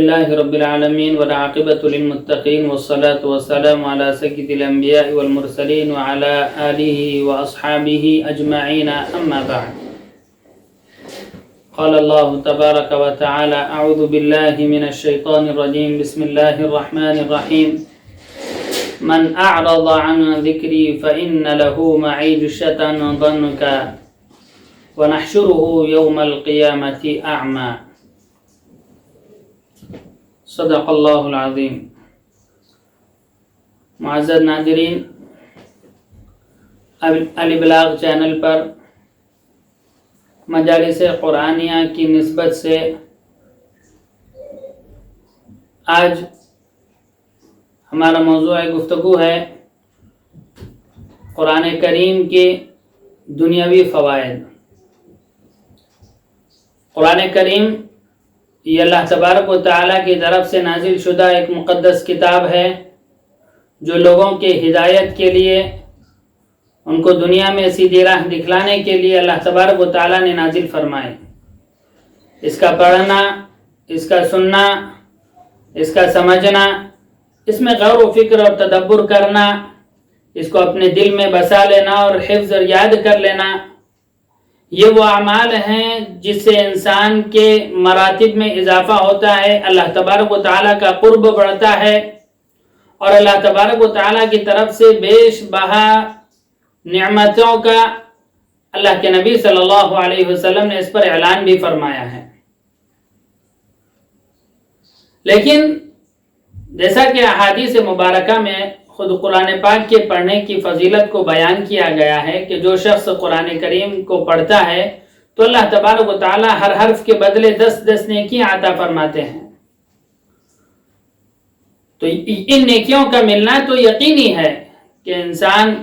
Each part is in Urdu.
لله رب العالمين والعاقبة للمتقين والصلاة والسلام على سيد الأنبياء والمرسلين وعلى آله وأصحابه أجمعين أما بعد. قال الله تبارك وتعالى: أعوذ بالله من الشيطان الرجيم. بسم الله الرحمن الرحيم. من أعرض عن ذكري فإن له معيشة ضنكا ونحشره يوم القيامة أعمى. صدق اللہ العظیم. معزز ناظرین، البلاغ چینل پر مجالس قرآنیہ کی نسبت سے آج ہمارا موضوع گفتگو ہے قرآن کریم کے دنیاوی فوائد. قرآن کریم یہ اللہ تبارک و تعالیٰ کی طرف سے نازل شدہ ایک مقدس کتاب ہے جو لوگوں کے ہدایت کے لیے، ان کو دنیا میں سیدھی راہ دکھلانے کے لیے اللہ تبارک و تعالیٰ نے نازل فرمائے. اس کا پڑھنا، اس کا سننا، اس کا سمجھنا، اس میں غور و فکر اور تدبر کرنا، اس کو اپنے دل میں بسا لینا اور حفظ اور یاد کر لینا، یہ وہ اعمال ہیں جس سے انسان کے مراتب میں اضافہ ہوتا ہے، اللہ تبارک و تعالیٰ کا قرب بڑھتا ہے، اور اللہ تبارک و تعالیٰ کی طرف سے بیش بہا نعمتوں کا اللہ کے نبی صلی اللہ علیہ وسلم نے اس پر اعلان بھی فرمایا ہے. لیکن جیسا کہ احادیث مبارکہ میں خود قرآن پاک کے پڑھنے کی فضیلت کو بیان کیا گیا ہے کہ جو شخص قرآن کریم کو پڑھتا ہے تو اللہ تبارک و تعالی ہر حرف کے بدلے 10 نیکیاں عطا فرماتے ہیں. تو ان نیکیوں کا ملنا تو یقینی ہے کہ انسان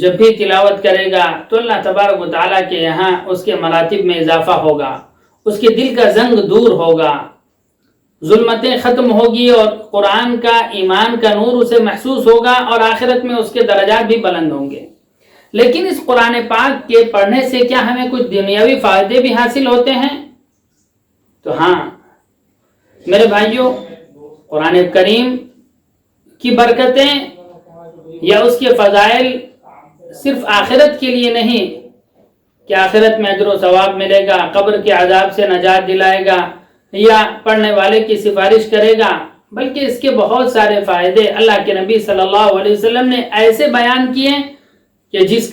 جب بھی تلاوت کرے گا تو اللہ تبارک و تعالی کے یہاں اس کے مراتب میں اضافہ ہوگا، اس کے دل کا زنگ دور ہوگا، ظلمتیں ختم ہوگی اور قرآن کا، ایمان کا نور اسے محسوس ہوگا اور آخرت میں اس کے درجات بھی بلند ہوں گے. لیکن اس قرآن پاک کے پڑھنے سے کیا ہمیں کچھ دنیاوی فائدے بھی حاصل ہوتے ہیں؟ تو ہاں میرے بھائیوں، قرآن کریم کی برکتیں یا اس کے فضائل صرف آخرت کے لیے نہیں کہ آخرت میں اجر و ثواب ملے گا، قبر کے عذاب سے نجات دلائے گا یا پڑھنے والے کی سفارش کرے گا، بلکہ اس کے بہت سارے فائدے اللہ کے نبی صلی اللہ علیہ وسلم نے ایسے بیان کیے کہ جس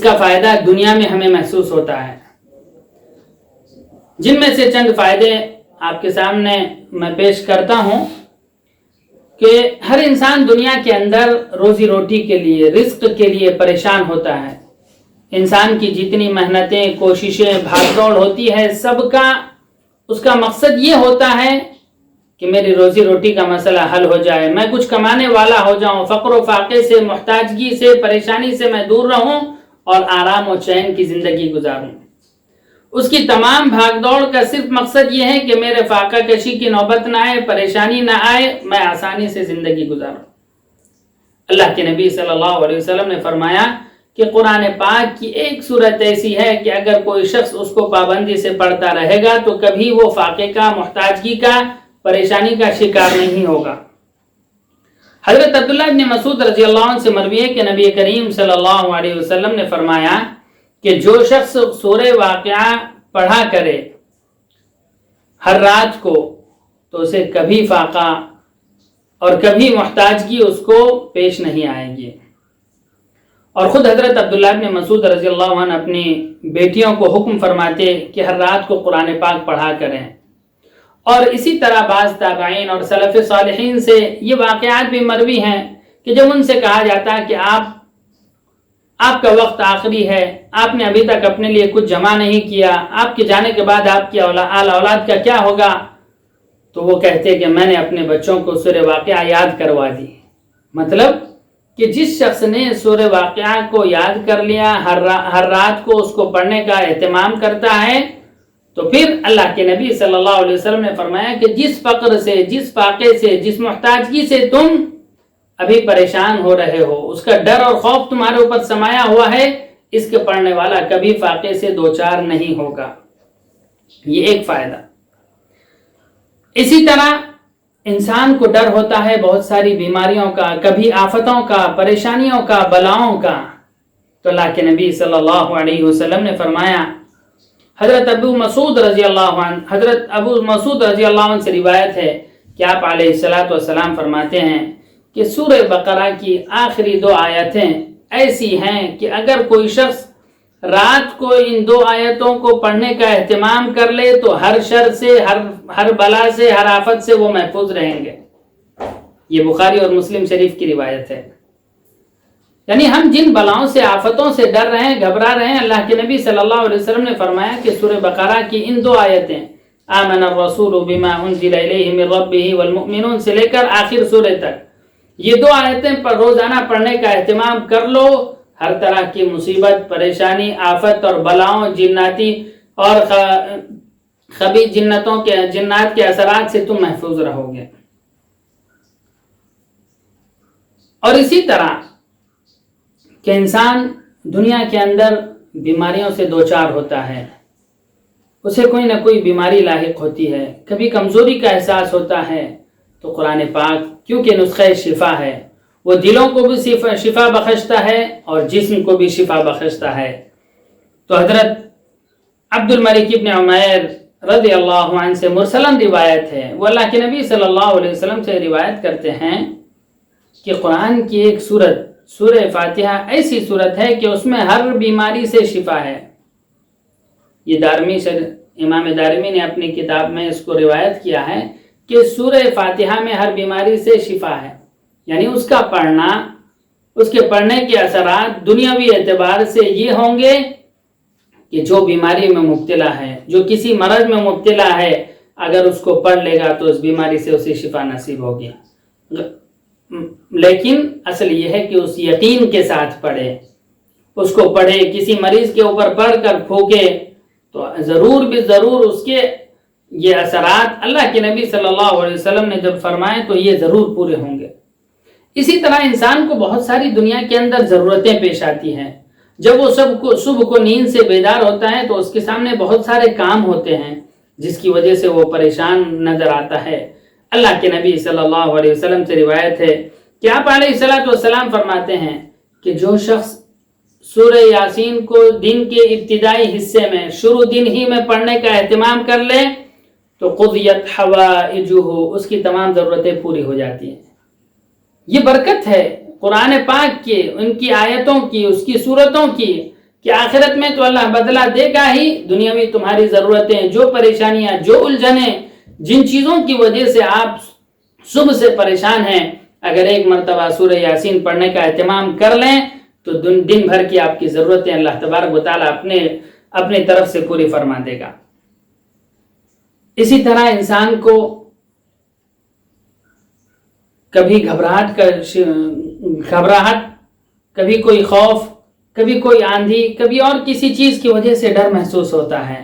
کا فائدہ دنیا میں ہمیں محسوس ہوتا ہے. جن میں سے چند فائدے آپ کے سامنے میں پیش کرتا ہوں کہ ہر انسان دنیا کے اندر روزی روٹی کے لیے، رزق کے لیے پریشان ہوتا ہے. انسان کی جتنی محنتیں، کوششیں، بھاگ دوڑ ہوتی ہے، سب کا اس کا مقصد یہ ہوتا ہے کہ میری روزی روٹی کا مسئلہ حل ہو جائے، میں کچھ کمانے والا ہو جاؤں، فقر و فاقے سے، محتاجگی سے، پریشانی سے میں دور رہوں اور آرام و چین کی زندگی گزاروں. اس کی تمام بھاگ دوڑ کا صرف مقصد یہ ہے کہ میرے فاقہ کشی کی نوبت نہ آئے، پریشانی نہ آئے، میں آسانی سے زندگی گزاروں. اللہ کے نبی صلی اللہ علیہ وسلم نے فرمایا کہ قرآن پاک کی ایک صورت ایسی ہے کہ اگر کوئی شخص اس کو پابندی سے پڑھتا رہے گا تو کبھی وہ فاقے کا، محتاجگی کا، پریشانی کا شکار نہیں ہوگا. حضرت عبداللہ بن مسعود رضی اللہ عنہ سے مروی ہے کہ نبی کریم صلی اللہ علیہ وسلم نے فرمایا کہ جو شخص سورہ واقعہ پڑھا کرے ہر رات کو تو اسے کبھی فاقہ اور کبھی محتاجگی اس کو پیش نہیں آئے گی. اور خود حضرت عبداللہ بن مسعود رضی اللہ عنہ اپنی بیٹیوں کو حکم فرماتے کہ ہر رات کو قرآن پاک پڑھا کریں. اور اسی طرح بعض تابعین اور سلف صالحین سے یہ واقعات بھی مروی ہیں کہ جب ان سے کہا جاتا کہ آپ کا وقت آخری ہے، آپ نے ابھی تک اپنے لیے کچھ جمع نہیں کیا، آپ کے جانے کے بعد آپ کی اولاد کا کیا ہوگا؟ تو وہ کہتے کہ میں نے اپنے بچوں کو سورہ واقعہ یاد کروا دی. مطلب کہ جس شخص نے سورہ واقعہ کو یاد کر لیا، ہر رات کو اس کو پڑھنے کا اہتمام کرتا ہے، تو پھر اللہ کے نبی صلی اللہ علیہ وسلم نے فرمایا کہ جس فقر سے، جس فاقے سے، جس محتاجگی سے تم ابھی پریشان ہو رہے ہو، اس کا ڈر اور خوف تمہارے اوپر سمایا ہوا ہے، اس کے پڑھنے والا کبھی فاقے سے دوچار نہیں ہوگا. یہ ایک فائدہ. اسی طرح انسان کو ڈر ہوتا ہے بہت ساری بیماریوں کا، کبھی آفتوں کا، پریشانیوں کا، بلاؤں کا. تو اللہ کے نبی صلی اللہ علیہ وسلم نے فرمایا، حضرت ابو مسعود رضی اللہ عنہ سے روایت ہے کہ آپ علیہ الصلوۃ والسلام فرماتے ہیں کہ سورہ بقرہ کی آخری 2 آیتیں ایسی ہیں کہ اگر کوئی شخص رات کو ان 2 آیتوں کو پڑھنے کا اہتمام کر لے تو ہر شر سے، ہر بلا سے، ہر آفت سے وہ محفوظ رہیں گے. یہ بخاری اور مسلم شریف کی روایت ہے. یعنی ہم جن بلاؤں سے، آفتوں سے ڈر رہے ہیں، گھبرا رہے ہیں، اللہ کے نبی صلی اللہ علیہ وسلم نے فرمایا کہ سورہ بقرہ کی ان 2 آیتیں آمن الرسول بما انزل الیہ من ربہ والمؤمنون سے لے کر آخر سورہ تک، یہ 2 آیتیں پر روزانہ پڑھنے کا اہتمام کر لو، ہر طرح کی مصیبت، پریشانی، آفت اور بلاؤں، جناتی اور خبیث جنات کے اثرات سے تم محفوظ رہو گے. اور اسی طرح کہ انسان دنیا کے اندر بیماریوں سے دوچار ہوتا ہے، اسے کوئی نہ کوئی بیماری لاحق ہوتی ہے، کبھی کمزوری کا احساس ہوتا ہے، تو قرآن پاک کیونکہ نسخہ شفا ہے، وہ دلوں کو بھی شفا بخشتا ہے اور جسم کو بھی شفا بخشتا ہے. تو حضرت عبد الملک ابن عمیر رضی اللہ عنہ سے مرسلن روایت ہے، وہ اللہ کے نبی صلی اللہ علیہ وسلم سے روایت کرتے ہیں کہ قرآن کی ایک سورت، سورہ فاتحہ ایسی سورت ہے کہ اس میں ہر بیماری سے شفا ہے. یہ امام دارمی نے اپنی کتاب میں اس کو روایت کیا ہے کہ سورہ فاتحہ میں ہر بیماری سے شفا ہے. یعنی اس کا پڑھنا، اس کے پڑھنے کے اثرات دنیاوی اعتبار سے یہ ہوں گے کہ جو بیماری میں مبتلا ہے، جو کسی مرض میں مبتلا ہے، اگر اس کو پڑھ لے گا تو اس بیماری سے اسے شفا نصیب ہوگی. لیکن اصل یہ ہے کہ اس یقین کے ساتھ پڑھے، اس کو پڑھے، کسی مریض کے اوپر پڑھ کر پھونکے تو ضرور اس کے یہ اثرات اللہ کے نبی صلی اللہ علیہ وسلم نے جب فرمائے تو یہ ضرور پورے ہوں گے. اسی طرح انسان کو بہت ساری دنیا کے اندر ضرورتیں پیش آتی ہیں. جب وہ صبح کو نیند سے بیدار ہوتا ہے تو اس کے سامنے بہت سارے کام ہوتے ہیں جس کی وجہ سے وہ پریشان نظر آتا ہے. اللہ کے نبی صلی اللہ علیہ وسلم سے روایت ہے کہ آپ علیہ الصلوۃ والسلام فرماتے ہیں کہ جو شخص سورہ یاسین کو دن کے ابتدائی حصے میں، شروع دن ہی میں پڑھنے کا اہتمام کر لے تو قضیت حوائجہ، اس کی تمام ضرورتیں پوری ہو جاتی ہیں. یہ برکت ہے قرآن پاک کی، ان کی آیتوں کی، اس کی سورتوں کی، کہ آخرت میں تو اللہ بدلہ دے گا ہی. دنیاوی تمہاری ضرورتیں، جو پریشانیاں، جو الجھنیں، جن چیزوں کی وجہ سے آپ صبح سے پریشان ہیں، اگر ایک مرتبہ سورہ یاسین پڑھنے کا اہتمام کر لیں تو دن بھر کی آپ کی ضرورتیں اللہ تبارک و تعالیٰ اپنے طرف سے پوری فرما دے گا. اسی طرح انسان کو کبھی گھبراہٹ، کبھی کوئی خوف، کبھی کوئی آندھی، کبھی اور کسی چیز کی وجہ سے ڈر محسوس ہوتا ہے.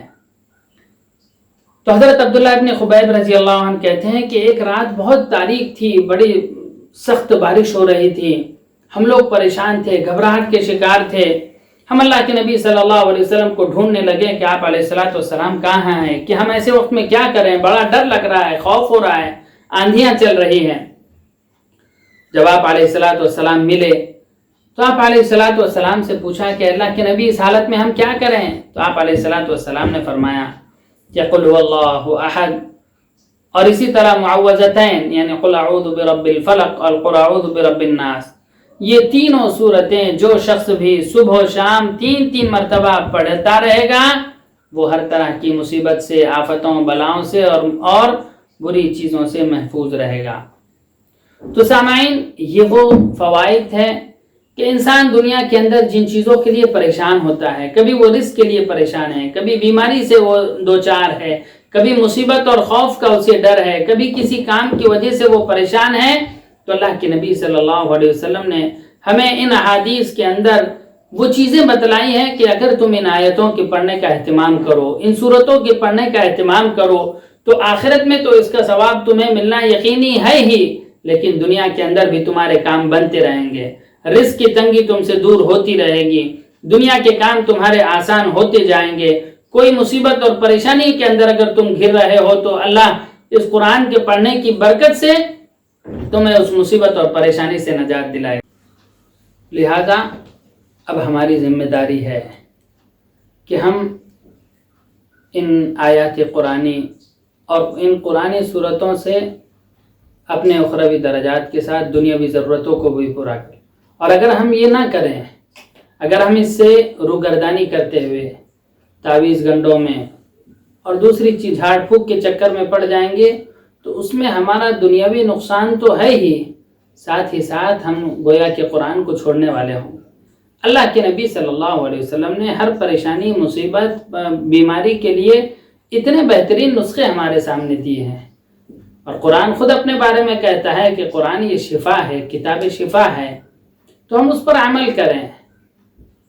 تو حضرت عبداللہ ابن خبیب رضی اللہ عنہ کہتے ہیں کہ ایک رات بہت تاریک تھی، بڑی سخت بارش ہو رہی تھی، ہم لوگ پریشان تھے، گھبراہٹ کے شکار تھے. ہم اللہ کے نبی صلی اللہ علیہ وسلم کو ڈھونڈنے لگے کہ آپ علیہ الصلوۃ والسلام کہاں ہیں، کہ ہم ایسے وقت میں کیا کریں، بڑا ڈر لگ رہا ہے، خوف ہو رہا ہے، آندھیاں چل رہی ہیں. جب آپ علیہ الصلوۃ والسلام ملے تو آپ علیہ الصلوۃ والسلام سے پوچھا کہ اللہ کے نبی اس حالت میں ہم کیا کریں؟ تو آپ علیہ الصلوۃ والسلام نے فرمایا کہ قل هو اللہ احد، اور اسی طرح معوذتین یعنی قل اعوذ برب الفلق اور قل اعوذ برب الناس، یہ تینوں صورتیں جو شخص بھی صبح و شام 3 مرتبہ پڑھتا رہے گا وہ ہر طرح کی مصیبت سے، آفتوں، بلاؤں سے اور بری چیزوں سے محفوظ رہے گا. تو سامعین، یہ وہ فوائد ہے کہ انسان دنیا کے اندر جن چیزوں کے لیے پریشان ہوتا ہے، کبھی وہ رزق کے لیے پریشان ہے، کبھی بیماری سے وہ دوچار ہے، کبھی مصیبت اور خوف کا اسے ڈر ہے، کبھی کسی کام کی وجہ سے وہ پریشان ہے، تو اللہ کے نبی صلی اللہ علیہ وسلم نے ہمیں ان احادیث کے اندر وہ چیزیں بتلائی ہیں کہ اگر تم ان آیتوں کے پڑھنے کا اہتمام کرو، ان صورتوں کے پڑھنے کا اہتمام کرو تو آخرت میں تو اس کا ثواب تمہیں ملنا یقینی ہے ہی، لیکن دنیا کے اندر بھی تمہارے کام بنتے رہیں گے، رزق کی تنگی تم سے دور ہوتی رہے گی، دنیا کے کام تمہارے آسان ہوتے جائیں گے. کوئی مصیبت اور پریشانی کے اندر اگر تم گھر رہے ہو تو اللہ اس قرآن کے پڑھنے کی برکت سے تمہیں اس مصیبت اور پریشانی سے نجات دلائے. لہذا اب ہماری ذمہ داری ہے کہ ہم ان آیات قرآنی اور ان قرآنی صورتوں سے اپنے اخروی درجات کے ساتھ دنیاوی ضرورتوں کو بھی پورا کریں. اور اگر ہم یہ نہ کریں، اگر ہم اس سے روگردانی کرتے ہوئے تعویذ گنڈوں میں اور دوسری چیز جھاڑ پھونک کے چکر میں پڑ جائیں گے تو اس میں ہمارا دنیاوی نقصان تو ہے ہی، ساتھ ہی ساتھ ہم گویا کہ قرآن کو چھوڑنے والے ہوں. اللہ کے نبی صلی اللہ علیہ وسلم نے ہر پریشانی، مصیبت، بیماری کے لیے اتنے بہترین نسخے ہمارے سامنے دیے ہیں. اور قرآن خود اپنے بارے میں کہتا ہے کہ قرآن یہ شفا ہے، کتاب شفا ہے. تو ہم اس پر عمل کریں،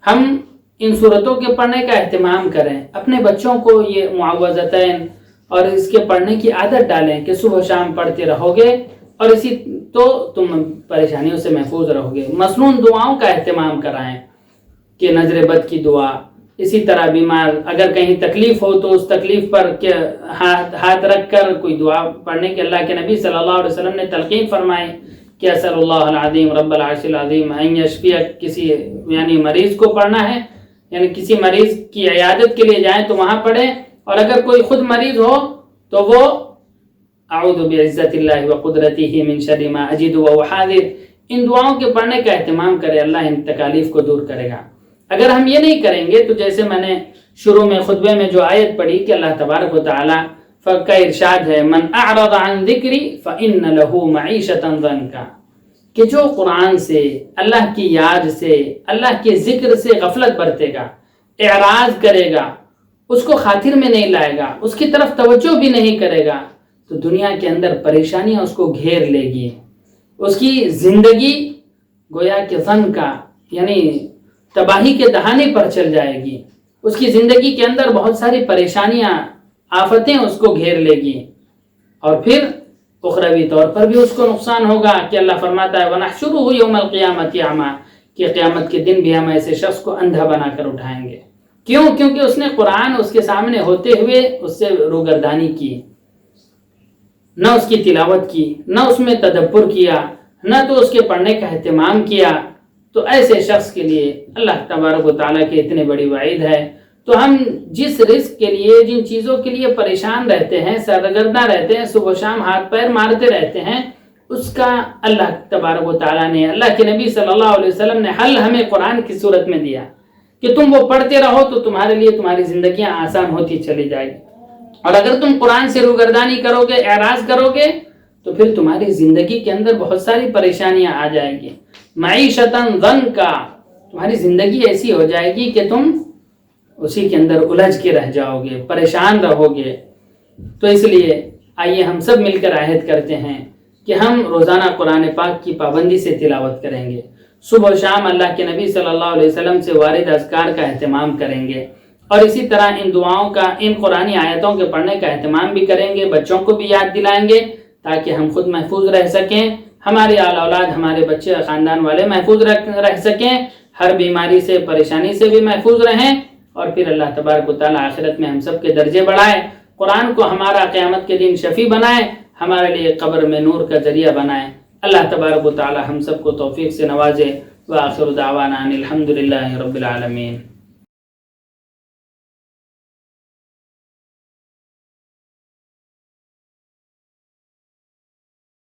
ہم ان صورتوں کے پڑھنے کا اہتمام کریں، اپنے بچوں کو یہ معوذتین اور اس کے پڑھنے کی عادت ڈالیں کہ صبح شام پڑھتے رہو گے اور اسی تو تم پریشانیوں سے محفوظ رہو گے. مسنون دعاؤں کا اہتمام کرائیں کہ نظر بد کی دعا، اسی طرح بیمار اگر کہیں تکلیف ہو تو اس تکلیف پر ہاتھ رکھ کر کوئی دعا پڑھنے کے اللہ کے نبی صلی اللہ علیہ وسلم نے تلقین فرمائی کہ اسأل اللہ العظیم رب العرش العظیم ان یشفیک. کسی یعنی مریض کو پڑھنا ہے، یعنی کسی مریض کی عیادت کے لیے جائیں تو وہاں پڑھیں، اور اگر کوئی خود مریض ہو تو وہ اعوذ بعزت اللہ وقدرتہ من شر ما اجد وهو حاضر، ان دعاؤں کے پڑھنے کا اہتمام کرے، اللہ ان تکالیف کو دور کرے گا. اگر ہم یہ نہیں کریں گے تو جیسے میں نے شروع میں خطبے میں جو آیت پڑھی کہ اللہ تبارک و تعالی کا ارشاد ہے من اعرض عن ذکری فإن له معیشة ضنکا، کہ جو قرآن سے، اللہ کی یاد سے، اللہ کے ذکر سے غفلت برتے گا، اعراض کرے گا، اس کو خاطر میں نہیں لائے گا، اس کی طرف توجہ بھی نہیں کرے گا، تو دنیا کے اندر پریشانیاں اس کو گھیر لے گی. اس کی زندگی گویا کہ ضن کا یعنی تباہی کے دہانے پر چل جائے گی. اس کی زندگی کے اندر بہت ساری پریشانیاں، آفتیں اس کو گھیر لے گی، اور پھر اخروی طور پر بھی اس کو نقصان ہوگا کہ اللہ فرماتا ہے وَنَحْشُرُهُ يَوْمَ الْقِيَامَةِ أَعْمَىٰ، کہ قیامت کے دن بھی ہم ایسے شخص کو اندھا بنا کر اٹھائیں گے. کیوں؟ کیونکہ اس نے قرآن اس کے سامنے ہوتے ہوئے اس سے روگردانی کی، نہ اس کی تلاوت کی، نہ اس میں تدبر کیا، نہ تو اس کے پڑھنے کا اہتمام کیا. تو ایسے شخص کے لیے اللہ تبارک و تعالیٰ کے اتنے بڑی وعید ہے. تو ہم جس رزق کے لیے، جن چیزوں کے لیے پریشان رہتے ہیں، سرگرداں رہتے ہیں، صبح و شام ہاتھ پیر مارتے رہتے ہیں، اس کا اللہ تبارک و تعالیٰ نے، اللہ کے نبی صلی اللہ علیہ وسلم نے حل ہمیں قرآن کی صورت میں دیا کہ تم وہ پڑھتے رہو تو تمہارے لیے تمہاری زندگیاں آسان ہوتی چلی جائے گی. اور اگر تم قرآن سے روگردانی کرو گے، اعراض کرو گے، تو پھر تمہاری زندگی کے اندر بہت ساری پریشانیاں آ جائیں گی. معیشتاً ضنکا، تمہاری زندگی ایسی ہو جائے گی کہ تم اسی کے اندر الجھ کے رہ جاؤ گے، پریشان رہو گے. تو اس لیے آئیے ہم سب مل کر عہد کرتے ہیں کہ ہم روزانہ قرآن پاک کی پابندی سے تلاوت کریں گے، صبح و شام اللہ کے نبی صلی اللہ علیہ وسلم سے وارد اذکار کا اہتمام کریں گے، اور اسی طرح ان دعاؤں کا، ان قرآنی آیتوں کے پڑھنے کا اہتمام بھی کریں گے، بچوں کو بھی یاد دلائیں گے تاکہ ہم خود محفوظ رہ سکیں، ہماری آل اولاد، ہمارے بچے، خاندان والے محفوظ رہ سکیں، ہر بیماری سے، پریشانی سے بھی محفوظ رہیں، اور پھر اللہ تبارک و تعالیٰ آخرت میں ہم سب کے درجے بڑھائے، قرآن کو ہمارا قیامت کے دن شفیع بنائے، ہمارے لیے قبر میں نور کا ذریعہ بنائے. اللہ تبارک و تعالیٰ ہم سب کو توفیق سے نوازے. وآخر دعوانا ان الحمد للہ رب العالمین.